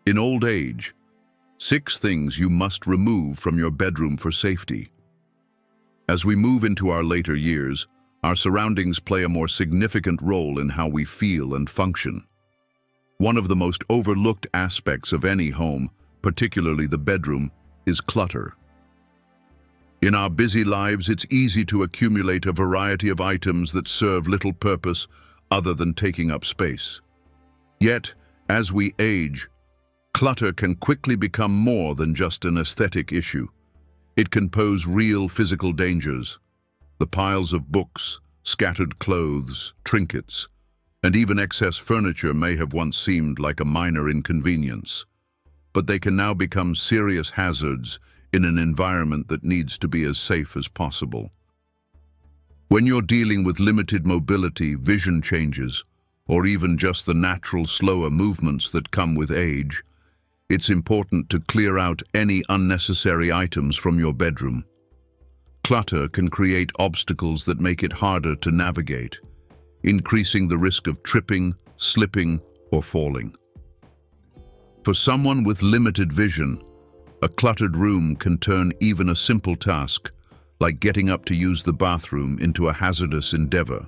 In old age, 6 things you must remove from your bedroom for safety. As we move into our later years, our surroundings play a more significant role in how we feel and function. One of the most overlooked aspects of any home, particularly the bedroom, is clutter. In our busy lives, it's easy to accumulate a variety of items that serve little purpose other than taking up space. Yet, as we age, clutter can quickly become more than just an aesthetic issue. It can pose real physical dangers. The piles of books, scattered clothes, trinkets, and even excess furniture may have once seemed like a minor inconvenience, but they can now become serious hazards in an environment that needs to be as safe as possible. When you're dealing with limited mobility, vision changes, or even just the natural slower movements that come with age, it's important to clear out any unnecessary items from your bedroom. Clutter can create obstacles that make it harder to navigate, increasing the risk of tripping, slipping, or falling. For someone with limited vision, a cluttered room can turn even a simple task, like getting up to use the bathroom, into a hazardous endeavor.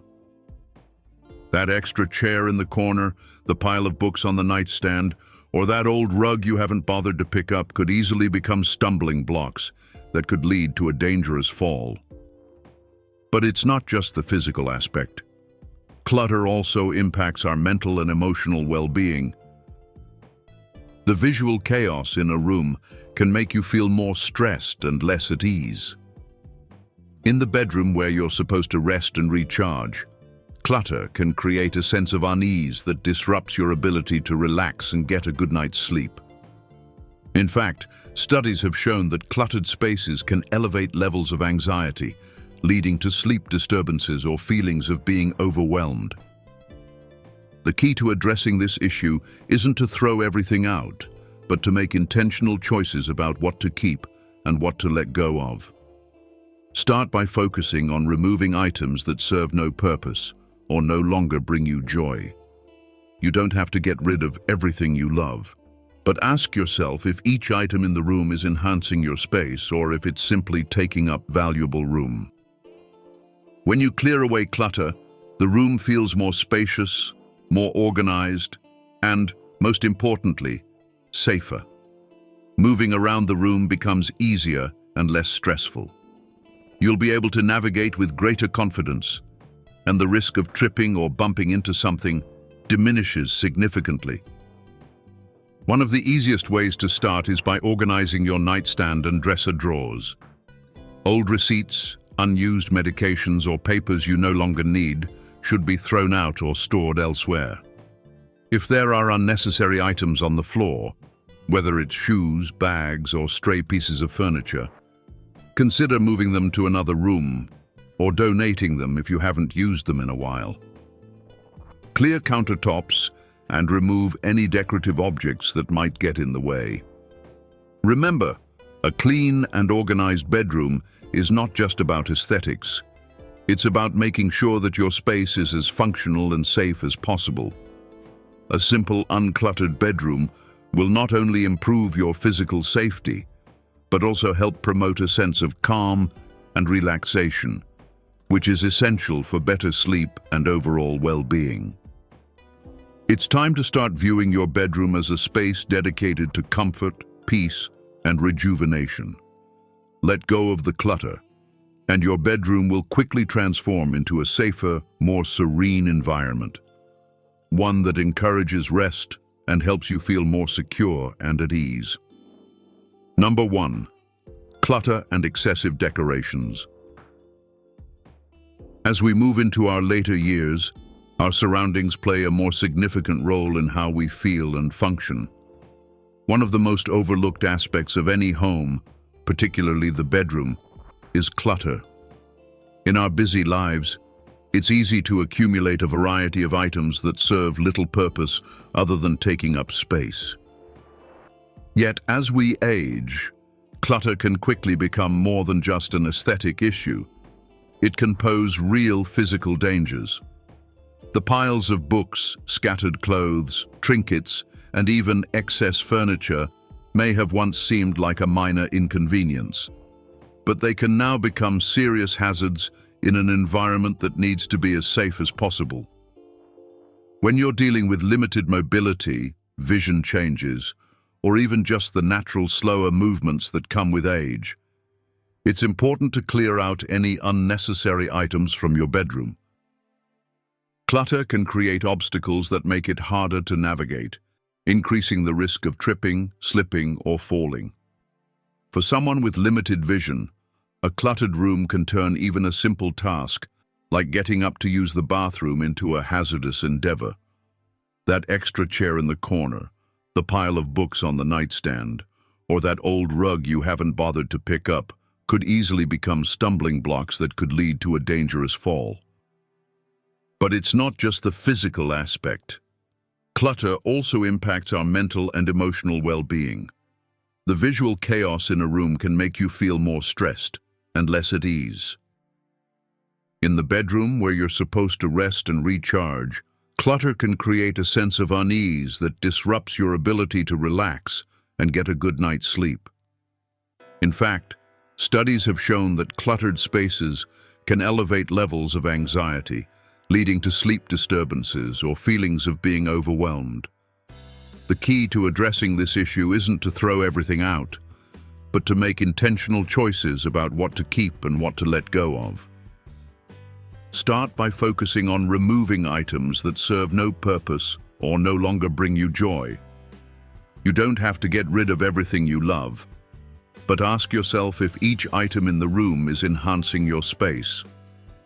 That extra chair in the corner, the pile of books on the nightstand, or that old rug you haven't bothered to pick up could easily become stumbling blocks that could lead to a dangerous fall. But it's not just the physical aspect. Clutter also impacts our mental and emotional well-being. The visual chaos in a room can make you feel more stressed and less at ease. In the bedroom where you're supposed to rest and recharge, clutter can create a sense of unease that disrupts your ability to relax and get a good night's sleep. In fact, studies have shown that cluttered spaces can elevate levels of anxiety, leading to sleep disturbances or feelings of being overwhelmed. The key to addressing this issue isn't to throw everything out, but to make intentional choices about what to keep and what to let go of. Start by focusing on removing items that serve no purpose or no longer bring you joy. You don't have to get rid of everything you love, but ask yourself if each item in the room is enhancing your space or if it's simply taking up valuable room. When you clear away clutter, the room feels more spacious, more organized, and, most importantly, safer. Moving around the room becomes easier and less stressful. You'll be able to navigate with greater confidence, and the risk of tripping or bumping into something diminishes significantly. One of the easiest ways to start is by organizing your nightstand and dresser drawers. Old receipts, unused medications, or papers you no longer need should be thrown out or stored elsewhere. If there are unnecessary items on the floor, whether it's shoes, bags, or stray pieces of furniture, consider moving them to another room or donating them if you haven't used them in a while. Clear countertops and remove any decorative objects that might get in the way. Remember, a clean and organized bedroom is not just about aesthetics. It's about making sure that your space is as functional and safe as possible. A simple, uncluttered bedroom will not only improve your physical safety, but also help promote a sense of calm and relaxation, which is essential for better sleep and overall well-being. It's time to start viewing your bedroom as a space dedicated to comfort, peace, and rejuvenation. Let go of the clutter, and your bedroom will quickly transform into a safer, more serene environment. One that encourages rest and helps you feel more secure and at ease. Number 1. Clutter and excessive decorations. As we move into our later years, our surroundings play a more significant role in how we feel and function. One of the most overlooked aspects of any home, particularly the bedroom, is clutter. In our busy lives, it's easy to accumulate a variety of items that serve little purpose other than taking up space. Yet, as we age, clutter can quickly become more than just an aesthetic issue. It can pose real physical dangers. The piles of books, scattered clothes, trinkets, and even excess furniture may have once seemed like a minor inconvenience, but they can now become serious hazards in an environment that needs to be as safe as possible. When you're dealing with limited mobility, vision changes, or even just the natural slower movements that come with age, it's important to clear out any unnecessary items from your bedroom. Clutter can create obstacles that make it harder to navigate, increasing the risk of tripping, slipping, or falling. For someone with limited vision, a cluttered room can turn even a simple task, like getting up to use the bathroom, into a hazardous endeavor. That extra chair in the corner, the pile of books on the nightstand, or that old rug you haven't bothered to pick up could easily become stumbling blocks that could lead to a dangerous fall. But it's not just the physical aspect. Clutter also impacts our mental and emotional well-being. The visual chaos in a room can make you feel more stressed and less at ease. In the bedroom, where you're supposed to rest and recharge, clutter can create a sense of unease that disrupts your ability to relax and get a good night's sleep. In fact, studies have shown that cluttered spaces can elevate levels of anxiety, leading to sleep disturbances or feelings of being overwhelmed. The key to addressing this issue isn't to throw everything out, but to make intentional choices about what to keep and what to let go of. Start by focusing on removing items that serve no purpose or no longer bring you joy. You don't have to get rid of everything you love, but ask yourself if each item in the room is enhancing your space,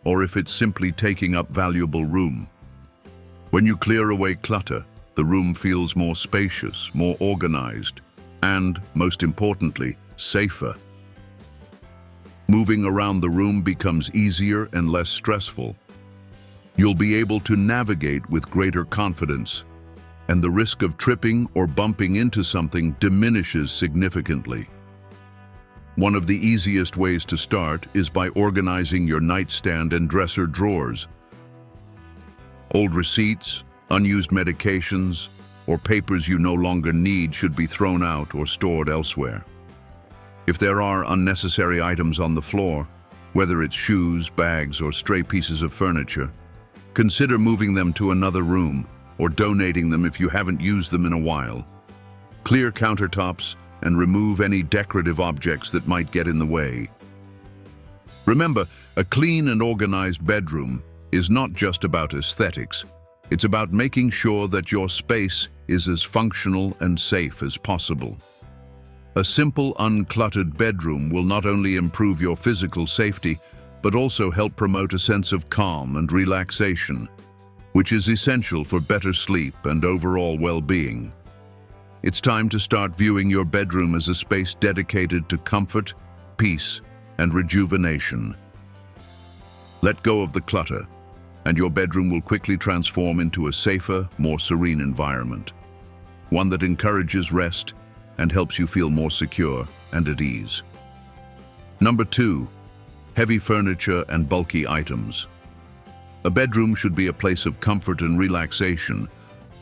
or if it's simply taking up valuable room. When you clear away clutter, the room feels more spacious, more organized, and, most importantly, safer. Moving around the room becomes easier and less stressful. You'll be able to navigate with greater confidence, and the risk of tripping or bumping into something diminishes significantly. One of the easiest ways to start is by organizing your nightstand and dresser drawers. Old receipts, unused medications, or papers you no longer need should be thrown out or stored elsewhere. If there are unnecessary items on the floor, whether it's shoes, bags, or stray pieces of furniture, consider moving them to another room or donating them if you haven't used them in a while. Clear countertops and remove any decorative objects that might get in the way. Remember, a clean and organized bedroom is not just about aesthetics. It's about making sure that your space is as functional and safe as possible. A simple, uncluttered bedroom will not only improve your physical safety, but also help promote a sense of calm and relaxation, which is essential for better sleep and overall well-being. It's time to start viewing your bedroom as a space dedicated to comfort, peace, and rejuvenation. Let go of the clutter, and your bedroom will quickly transform into a safer, more serene environment. One that encourages rest and helps you feel more secure and at ease. Number 2, heavy furniture and bulky items. A bedroom should be a place of comfort and relaxation,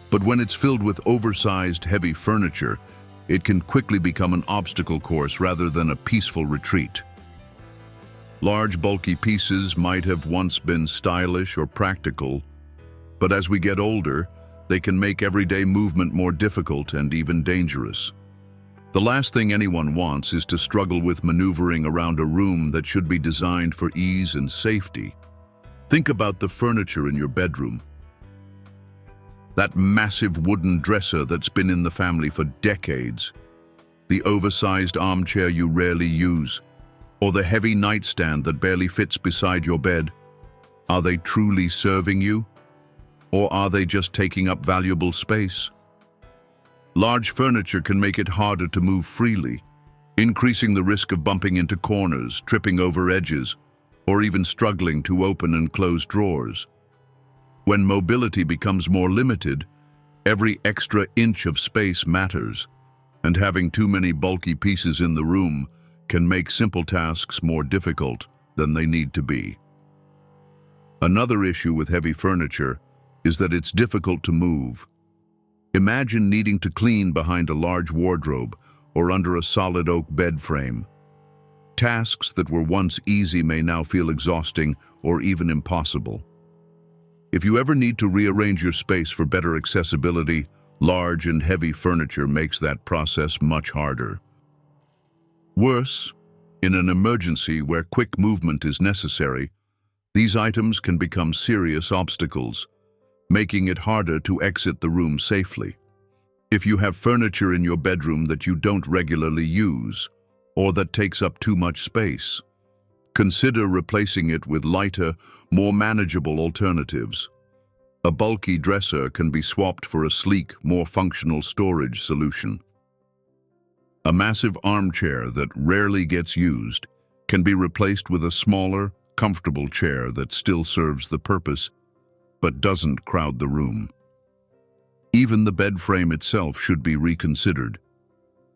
but when it's filled with oversized, heavy furniture, it can quickly become an obstacle course rather than a peaceful retreat. Large, bulky pieces might have once been stylish or practical, but as we get older, they can make everyday movement more difficult and even dangerous. The last thing anyone wants is to struggle with maneuvering around a room that should be designed for ease and safety. Think about the furniture in your bedroom. That massive wooden dresser that's been in the family for decades, the oversized armchair you rarely use, or the heavy nightstand that barely fits beside your bed. Are they truly serving you? Or are they just taking up valuable space? Large furniture can make it harder to move freely, increasing the risk of bumping into corners, tripping over edges, or even struggling to open and close drawers. When mobility becomes more limited, every extra inch of space matters, and having too many bulky pieces in the room can make simple tasks more difficult than they need to be. Another issue with heavy furniture is that it's difficult to move. Imagine needing to clean behind a large wardrobe or under a solid oak bed frame. Tasks that were once easy may now feel exhausting or even impossible. If you ever need to rearrange your space for better accessibility, large and heavy furniture makes that process much harder. Worse, in an emergency where quick movement is necessary, these items can become serious obstacles, making it harder to exit the room safely. If you have furniture in your bedroom that you don't regularly use, or that takes up too much space, consider replacing it with lighter, more manageable alternatives. A bulky dresser can be swapped for a sleek, more functional storage solution. A massive armchair that rarely gets used can be replaced with a smaller, comfortable chair that still serves the purpose but doesn't crowd the room. Even the bed frame itself should be reconsidered.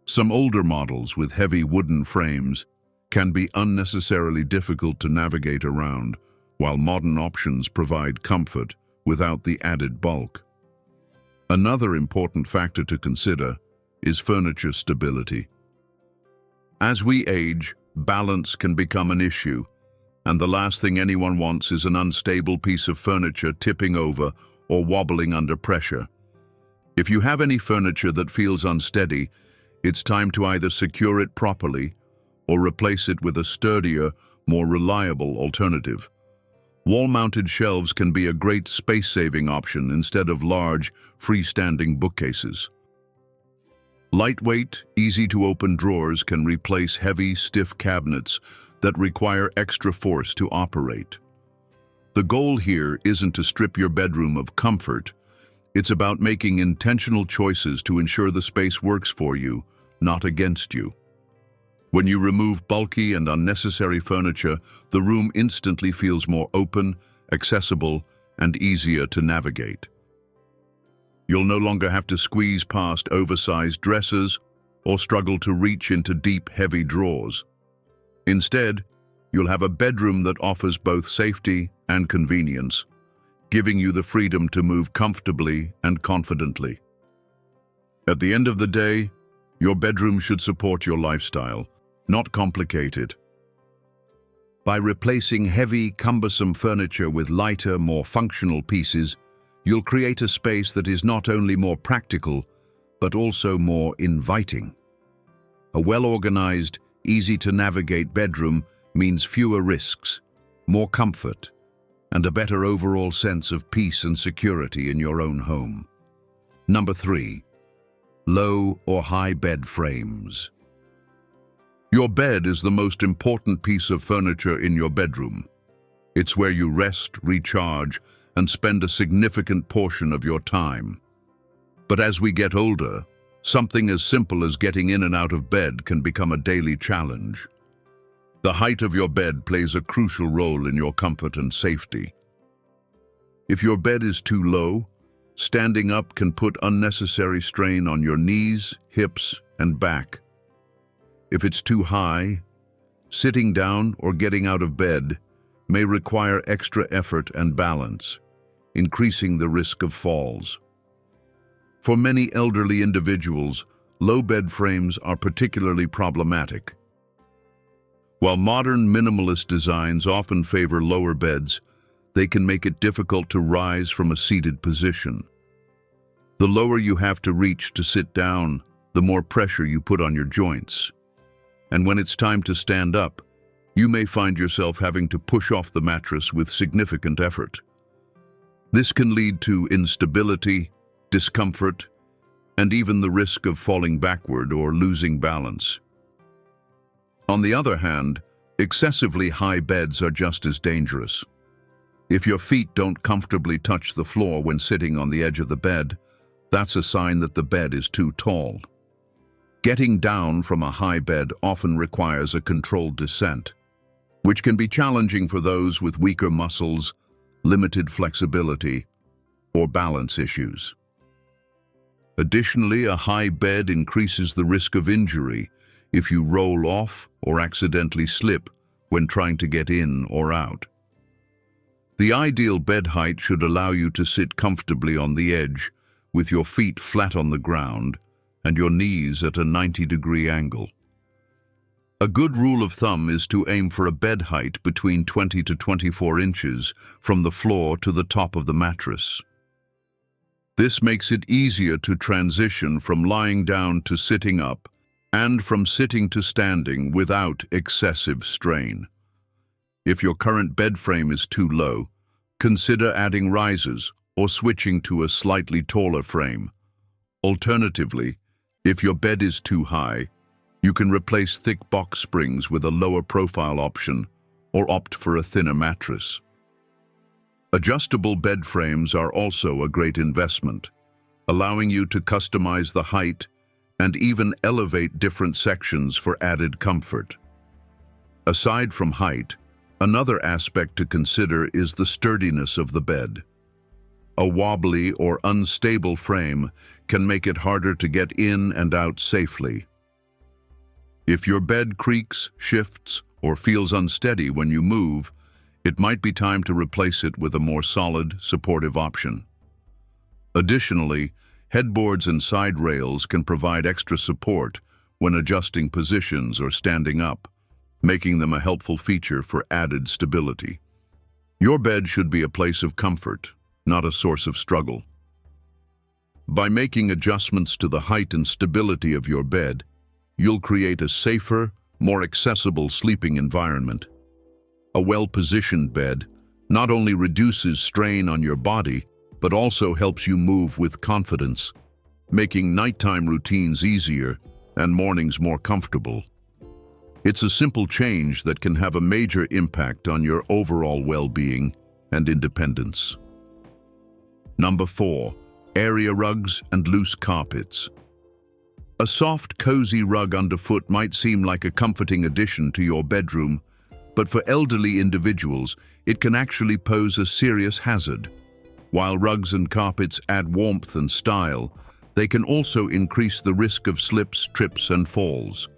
Some older models with heavy wooden frames can be unnecessarily difficult to navigate around, while modern options provide comfort without the added bulk. Another important factor to consider is furniture stability. As we age, balance can become an issue, and the last thing anyone wants is an unstable piece of furniture tipping over or wobbling under pressure. If you have any furniture that feels unsteady, it's time to either secure it properly or replace it with a sturdier, more reliable alternative. Wall-mounted shelves can be a great space-saving option instead of large, freestanding bookcases. Lightweight, easy-to-open drawers can replace heavy, stiff cabinets that require extra force to operate. The goal here isn't to strip your bedroom of comfort. It's about making intentional choices to ensure the space works for you, not against you. When you remove bulky and unnecessary furniture, the room instantly feels more open, accessible, and easier to navigate. You'll no longer have to squeeze past oversized dressers or struggle to reach into deep, heavy drawers. Instead, you'll have a bedroom that offers both safety and convenience, giving you the freedom to move comfortably and confidently. At the end of the day, your bedroom should support your lifestyle, not complicate it. By replacing heavy, cumbersome furniture with lighter, more functional pieces, you'll create a space that is not only more practical, but also more inviting. A well-organized, easy-to-navigate bedroom means fewer risks, more comfort, and a better overall sense of peace and security in your own home. Number 3. Low or high bed frames. Your bed is the most important piece of furniture in your bedroom. It's where you rest, recharge, and spend a significant portion of your time. But as we get older, something as simple as getting in and out of bed can become a daily challenge. The height of your bed plays a crucial role in your comfort and safety. If your bed is too low, standing up can put unnecessary strain on your knees, hips, and back. If it's too high, sitting down or getting out of bed may require extra effort and balance, increasing the risk of falls. For many elderly individuals, low bed frames are particularly problematic. While modern minimalist designs often favor lower beds, they can make it difficult to rise from a seated position. The lower you have to reach to sit down, the more pressure you put on your joints. And when it's time to stand up, you may find yourself having to push off the mattress with significant effort. This can lead to instability, discomfort, and even the risk of falling backward or losing balance. On the other hand, excessively high beds are just as dangerous. If your feet don't comfortably touch the floor when sitting on the edge of the bed, that's a sign that the bed is too tall. Getting down from a high bed often requires a controlled descent, which can be challenging for those with weaker muscles, limited flexibility, or balance issues. Additionally, a high bed increases the risk of injury if you roll off or accidentally slip when trying to get in or out. The ideal bed height should allow you to sit comfortably on the edge with your feet flat on the ground and your knees at a 90-degree angle. A good rule of thumb is to aim for a bed height between 20 to 24 inches from the floor to the top of the mattress. This makes it easier to transition from lying down to sitting up and from sitting to standing without excessive strain. If your current bed frame is too low, consider adding risers or switching to a slightly taller frame. Alternatively, if your bed is too high, you can replace thick box springs with a lower profile option or opt for a thinner mattress. Adjustable bed frames are also a great investment, allowing you to customize the height and even elevate different sections for added comfort. Aside from height, another aspect to consider is the sturdiness of the bed. A wobbly or unstable frame can make it harder to get in and out safely. If your bed creaks, shifts, or feels unsteady when you move, it might be time to replace it with a more solid, supportive option. Additionally, headboards and side rails can provide extra support when adjusting positions or standing up, making them a helpful feature for added stability. Your bed should be a place of comfort, not a source of struggle. By making adjustments to the height and stability of your bed, you'll create a safer, more accessible sleeping environment. A well-positioned bed not only reduces strain on your body, but also helps you move with confidence, making nighttime routines easier and mornings more comfortable. It's a simple change that can have a major impact on your overall well-being and independence. Number 4, area rugs and loose carpets. A soft, cozy rug underfoot might seem like a comforting addition to your bedroom, but for elderly individuals, it can actually pose a serious hazard. While rugs and carpets add warmth and style, they can also increase the risk of slips, trips, and falls,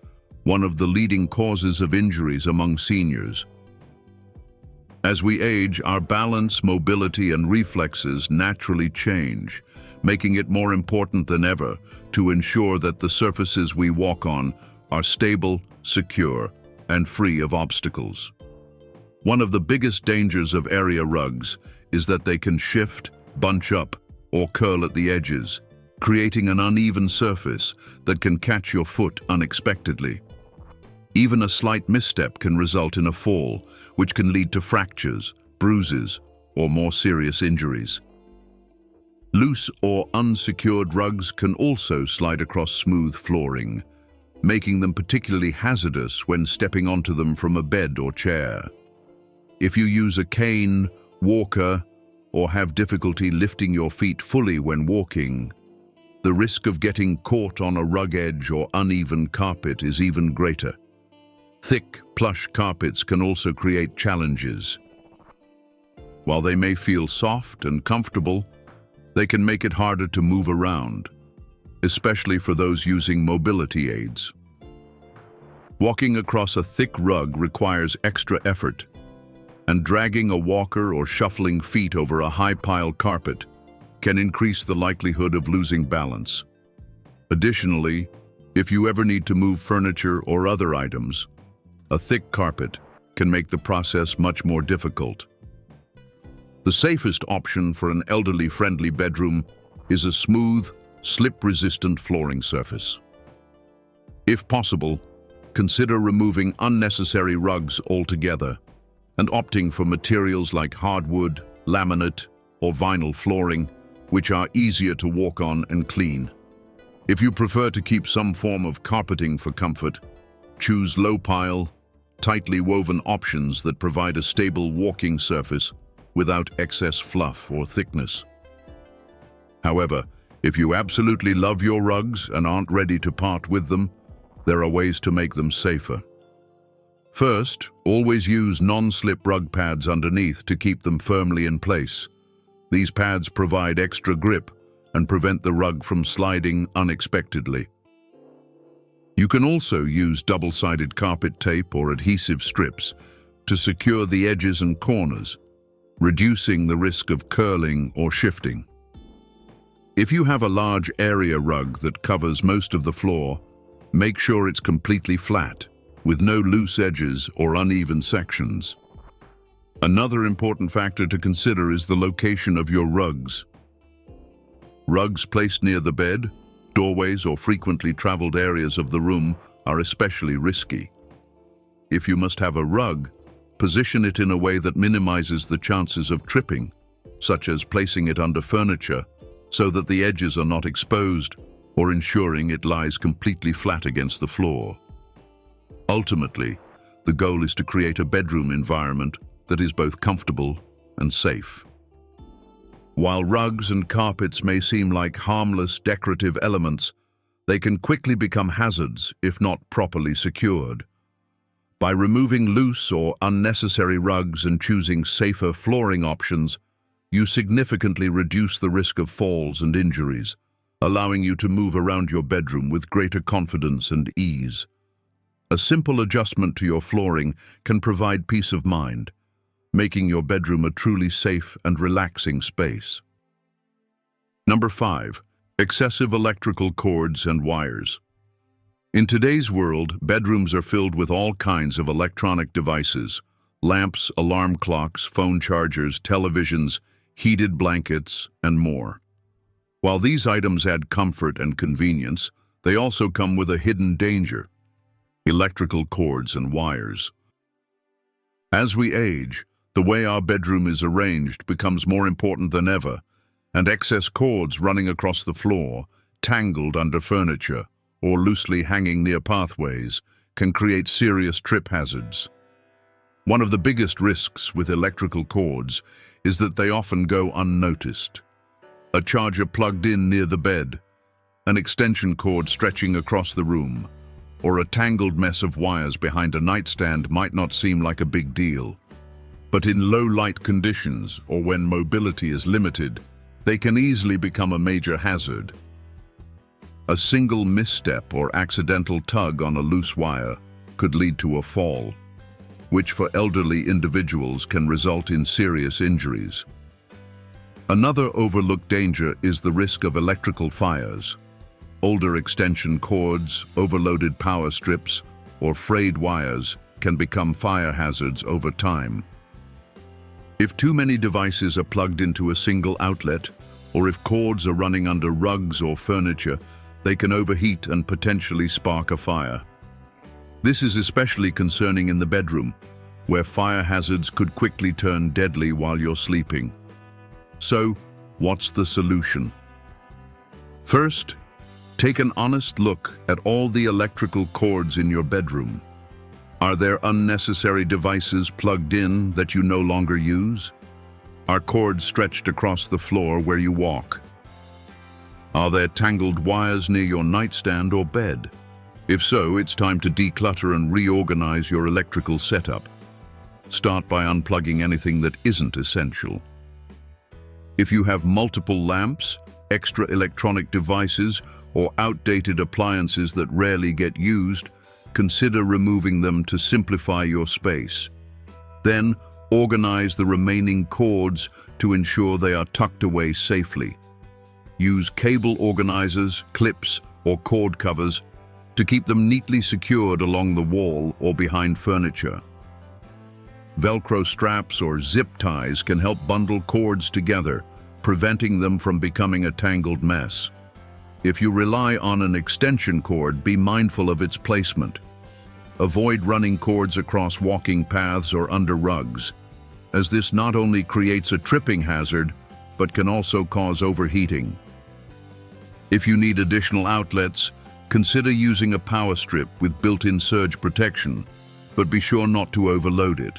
one of the leading causes of injuries among seniors. As we age, our balance, mobility, and reflexes naturally change, making it more important than ever to ensure that the surfaces we walk on are stable, secure, and free of obstacles. One of the biggest dangers of area rugs is that they can shift, bunch up, or curl at the edges, creating an uneven surface that can catch your foot unexpectedly. Even a slight misstep can result in a fall, which can lead to fractures, bruises, or more serious injuries. Loose or unsecured rugs can also slide across smooth flooring, making them particularly hazardous when stepping onto them from a bed or chair. If you use a cane, walker, or have difficulty lifting your feet fully when walking, the risk of getting caught on a rug edge or uneven carpet is even greater. Thick, plush carpets can also create challenges. While they may feel soft and comfortable, they can make it harder to move around, especially for those using mobility aids. Walking across a thick rug requires extra effort, and dragging a walker or shuffling feet over a high-pile carpet can increase the likelihood of losing balance. Additionally, if you ever need to move furniture or other items, a thick carpet can make the process much more difficult. The safest option for an elderly-friendly bedroom is a smooth, slip-resistant flooring surface. If possible, consider removing unnecessary rugs altogether and opting for materials like hardwood, laminate, or vinyl flooring, which are easier to walk on and clean. If you prefer to keep some form of carpeting for comfort, choose low-pile, tightly woven options that provide a stable walking surface without excess fluff or thickness. However, if you absolutely love your rugs and aren't ready to part with them, there are ways to make them safer. First, always use non-slip rug pads underneath to keep them firmly in place. These pads provide extra grip and prevent the rug from sliding unexpectedly. You can also use double-sided carpet tape or adhesive strips to secure the edges and corners, reducing the risk of curling or shifting. If you have a large area rug that covers most of the floor, make sure it's completely flat, with no loose edges or uneven sections. Another important factor to consider is the location of your rugs. Rugs placed near the bed, doorways, or frequently traveled areas of the room are especially risky. If you must have a rug, position it in a way that minimizes the chances of tripping, such as placing it under furniture so that the edges are not exposed, or ensuring it lies completely flat against the floor. Ultimately, the goal is to create a bedroom environment that is both comfortable and safe. While rugs and carpets may seem like harmless decorative elements, they can quickly become hazards if not properly secured. By removing loose or unnecessary rugs and choosing safer flooring options, you significantly reduce the risk of falls and injuries, allowing you to move around your bedroom with greater confidence and ease. A simple adjustment to your flooring can provide peace of mind, making your bedroom a truly safe and relaxing space. Number 5. Excessive electrical cords and wires. In today's world, bedrooms are filled with all kinds of electronic devices: lamps, alarm clocks, phone chargers, televisions, heated blankets, and more. While these items add comfort and convenience, they also come with a hidden danger: electrical cords and wires. As we age, the way our bedroom is arranged becomes more important than ever, and excess cords running across the floor, tangled under furniture, or loosely hanging near pathways can create serious trip hazards. One of the biggest risks with electrical cords is that they often go unnoticed. A charger plugged in near the bed, an extension cord stretching across the room, or a tangled mess of wires behind a nightstand might not seem like a big deal. But in low light conditions, or when mobility is limited, they can easily become a major hazard. A single misstep or accidental tug on a loose wire could lead to a fall, which for elderly individuals can result in serious injuries. Another overlooked danger is the risk of electrical fires. Older extension cords, overloaded power strips, or frayed wires can become fire hazards over time. If too many devices are plugged into a single outlet, or if cords are running under rugs or furniture, they can overheat and potentially spark a fire. This is especially concerning in the bedroom, where fire hazards could quickly turn deadly while you're sleeping. So, what's the solution? First, take an honest look at all the electrical cords in your bedroom. Are there unnecessary devices plugged in that you no longer use? Are cords stretched across the floor where you walk? Are there tangled wires near your nightstand or bed? If so, it's time to declutter and reorganize your electrical setup. Start by unplugging anything that isn't essential. If you have multiple lamps, extra electronic devices, or outdated appliances that rarely get used, consider removing them to simplify your space. Then, organize the remaining cords to ensure they are tucked away safely. Use cable organizers, clips, or cord covers to keep them neatly secured along the wall or behind furniture. Velcro straps or zip ties can help bundle cords together, preventing them from becoming a tangled mess. If you rely on an extension cord, be mindful of its placement. Avoid running cords across walking paths or under rugs, as this not only creates a tripping hazard, but can also cause overheating. If you need additional outlets, consider using a power strip with built-in surge protection, but be sure not to overload it.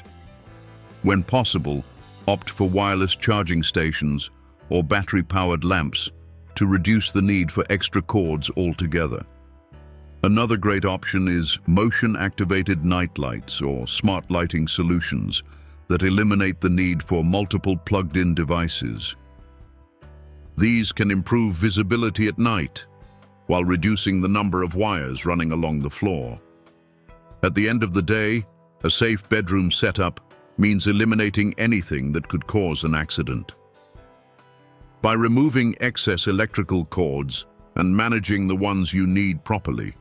When possible, opt for wireless charging stations or battery-powered lamps to reduce the need for extra cords altogether. Another great option is motion-activated night lights or smart lighting solutions that eliminate the need for multiple plugged-in devices. These can improve visibility at night, while reducing the number of wires running along the floor. At the end of the day, a safe bedroom setup means eliminating anything that could cause an accident. By removing excess electrical cords and managing the ones you need properly,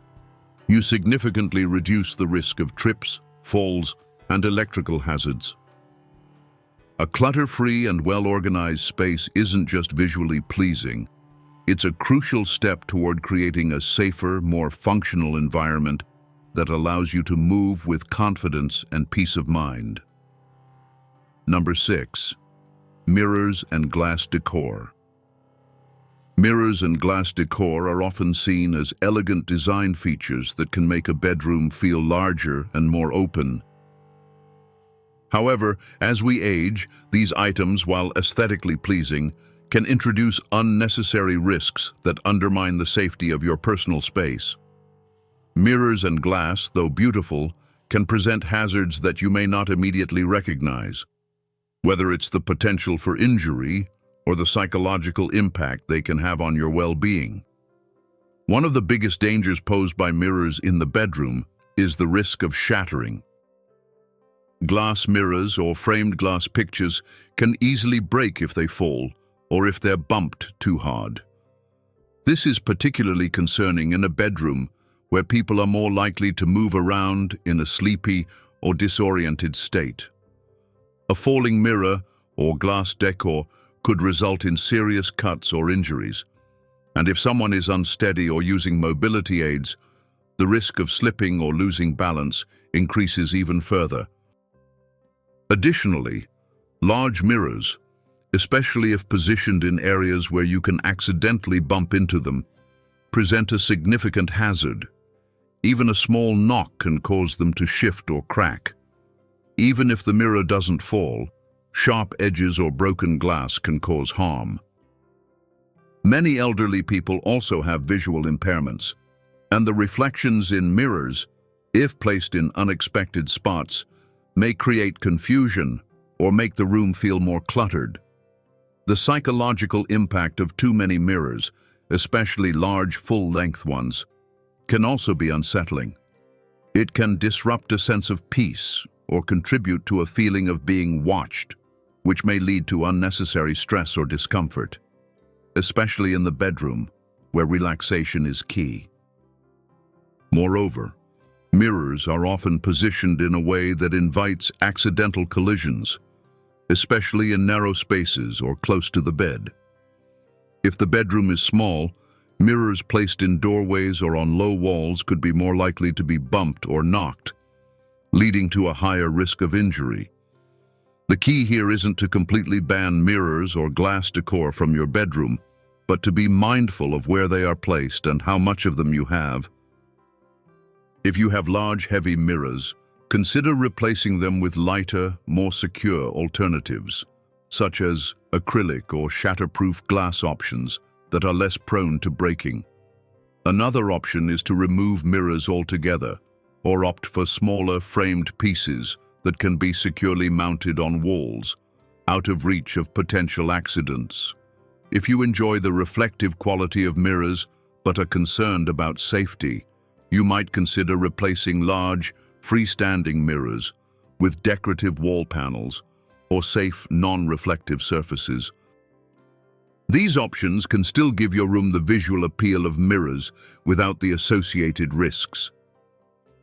you significantly reduce the risk of trips, falls, and electrical hazards. A clutter-free and well-organized space isn't just visually pleasing. It's a crucial step toward creating a safer, more functional environment that allows you to move with confidence and peace of mind. Number 6. Mirrors and glass decor. Mirrors and glass decor are often seen as elegant design features that can make a bedroom feel larger and more open. However, as we age, these items, while aesthetically pleasing, can introduce unnecessary risks that undermine the safety of your personal space. Mirrors and glass, though beautiful, can present hazards that you may not immediately recognize, whether it's the potential for injury or the psychological impact they can have on your well-being. One of the biggest dangers posed by mirrors in the bedroom is the risk of shattering. Glass mirrors or framed glass pictures can easily break if they fall or if they're bumped too hard. This is particularly concerning in a bedroom where people are more likely to move around in a sleepy or disoriented state. A falling mirror or glass decor could result in serious cuts or injuries, and if someone is unsteady or using mobility aids, the risk of slipping or losing balance increases even further. Additionally, large mirrors, especially if positioned in areas where you can accidentally bump into them, present a significant hazard. Even a small knock can cause them to shift or crack. Even if the mirror doesn't fall, sharp edges or broken glass can cause harm. Many elderly people also have visual impairments, and the reflections in mirrors, if placed in unexpected spots, may create confusion or make the room feel more cluttered. The psychological impact of too many mirrors, especially large, full-length ones, can also be unsettling. It can disrupt a sense of peace or contribute to a feeling of being watched, which may lead to unnecessary stress or discomfort, especially in the bedroom, where relaxation is key. Moreover, mirrors are often positioned in a way that invites accidental collisions, especially in narrow spaces or close to the bed. If the bedroom is small, mirrors placed in doorways or on low walls could be more likely to be bumped or knocked, leading to a higher risk of injury. The key here isn't to completely ban mirrors or glass decor from your bedroom, but to be mindful of where they are placed and how much of them you have. If you have large, heavy mirrors, consider replacing them with lighter, more secure alternatives, such as acrylic or shatterproof glass options that are less prone to breaking. Another option is to remove mirrors altogether, or opt for smaller framed pieces that can be securely mounted on walls, out of reach of potential accidents. If you enjoy the reflective quality of mirrors but are concerned about safety, you might consider replacing large, freestanding mirrors with decorative wall panels or safe, non-reflective surfaces. These options can still give your room the visual appeal of mirrors without the associated risks.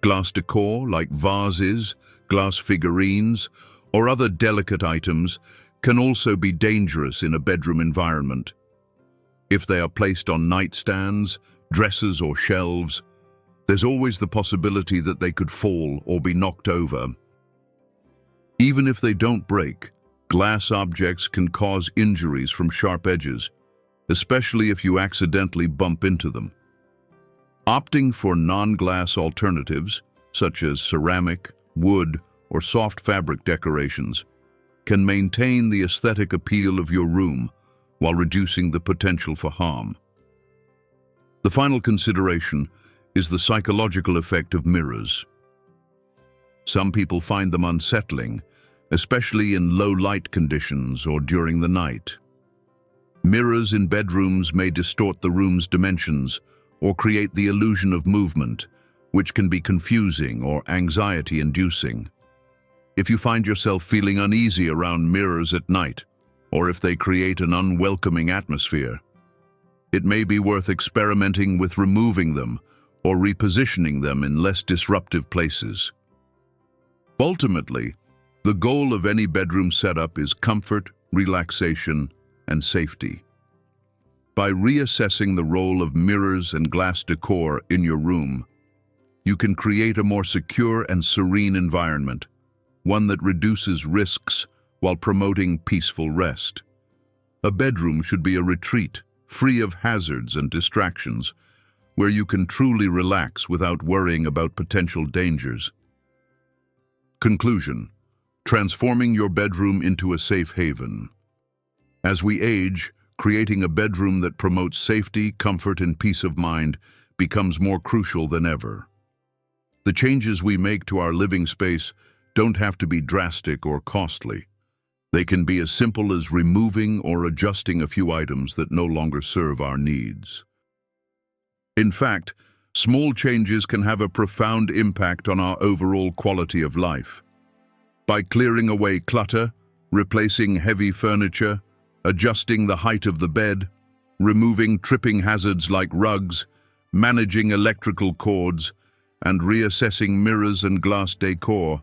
Glass decor, like vases, glass figurines, or other delicate items, can also be dangerous in a bedroom environment. If they are placed on nightstands, dressers, or shelves, there's always the possibility that they could fall or be knocked over. Even if they don't break, glass objects can cause injuries from sharp edges, especially if you accidentally bump into them. Opting for non-glass alternatives, such as ceramic, wood, or soft fabric decorations, can maintain the aesthetic appeal of your room while reducing the potential for harm. The final consideration is the psychological effect of mirrors. Some people find them unsettling, especially in low light conditions or during the night. Mirrors in bedrooms may distort the room's dimensions or create the illusion of movement, which can be confusing or anxiety-inducing. If you find yourself feeling uneasy around mirrors at night, or if they create an unwelcoming atmosphere. It may be worth experimenting with removing them or repositioning them in less disruptive places. Ultimately, the goal of any bedroom setup is comfort, relaxation, and safety. By reassessing the role of mirrors and glass decor in your room, you can create a more secure and serene environment, one that reduces risks while promoting peaceful rest. A bedroom should be a retreat, free of hazards and distractions, where you can truly relax without worrying about potential dangers. Conclusion: transforming your bedroom into a safe haven. As we age, creating a bedroom that promotes safety, comfort, and peace of mind becomes more crucial than ever. The changes we make to our living space don't have to be drastic or costly. They can be as simple as removing or adjusting a few items that no longer serve our needs. In fact, small changes can have a profound impact on our overall quality of life. By clearing away clutter, replacing heavy furniture, adjusting the height of the bed, removing tripping hazards like rugs, managing electrical cords, and reassessing mirrors and glass decor,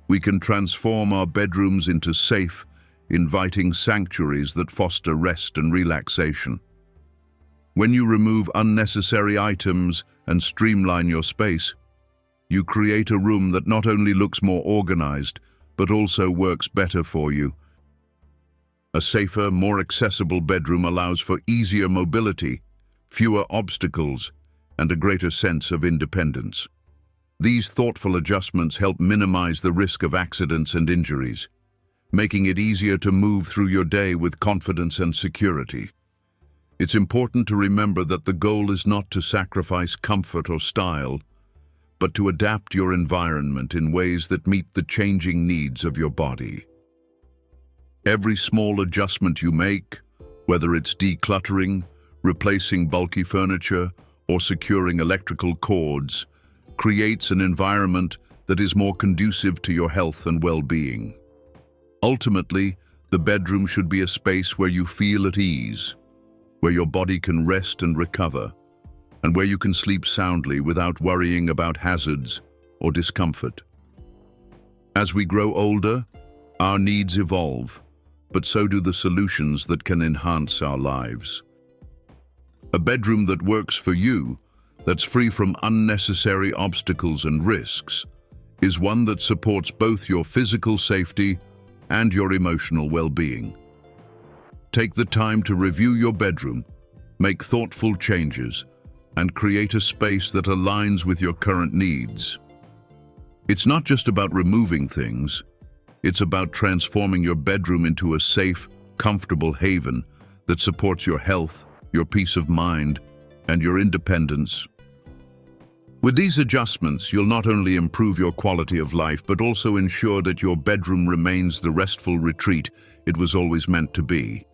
we can transform our bedrooms into safe, inviting sanctuaries that foster rest and relaxation. When you remove unnecessary items and streamline your space, you create a room that not only looks more organized, but also works better for you. A safer, more accessible bedroom allows for easier mobility, fewer obstacles, and a greater sense of independence. These thoughtful adjustments help minimize the risk of accidents and injuries, making it easier to move through your day with confidence and security. It's important to remember that the goal is not to sacrifice comfort or style, but to adapt your environment in ways that meet the changing needs of your body. Every small adjustment you make, whether it's decluttering, replacing bulky furniture, or securing electrical cords, creates an environment that is more conducive to your health and well-being. Ultimately, the bedroom should be a space where you feel at ease, where your body can rest and recover, and where you can sleep soundly without worrying about hazards or discomfort. As we grow older, our needs evolve, but so do the solutions that can enhance our lives. A bedroom that works for you, that's free from unnecessary obstacles and risks, is one that supports both your physical safety and your emotional well-being. Take the time to review your bedroom, make thoughtful changes, and create a space that aligns with your current needs. It's not just about removing things, it's about transforming your bedroom into a safe, comfortable haven that supports your health, your peace of mind, and your independence. With these adjustments, you'll not only improve your quality of life, but also ensure that your bedroom remains the restful retreat it was always meant to be.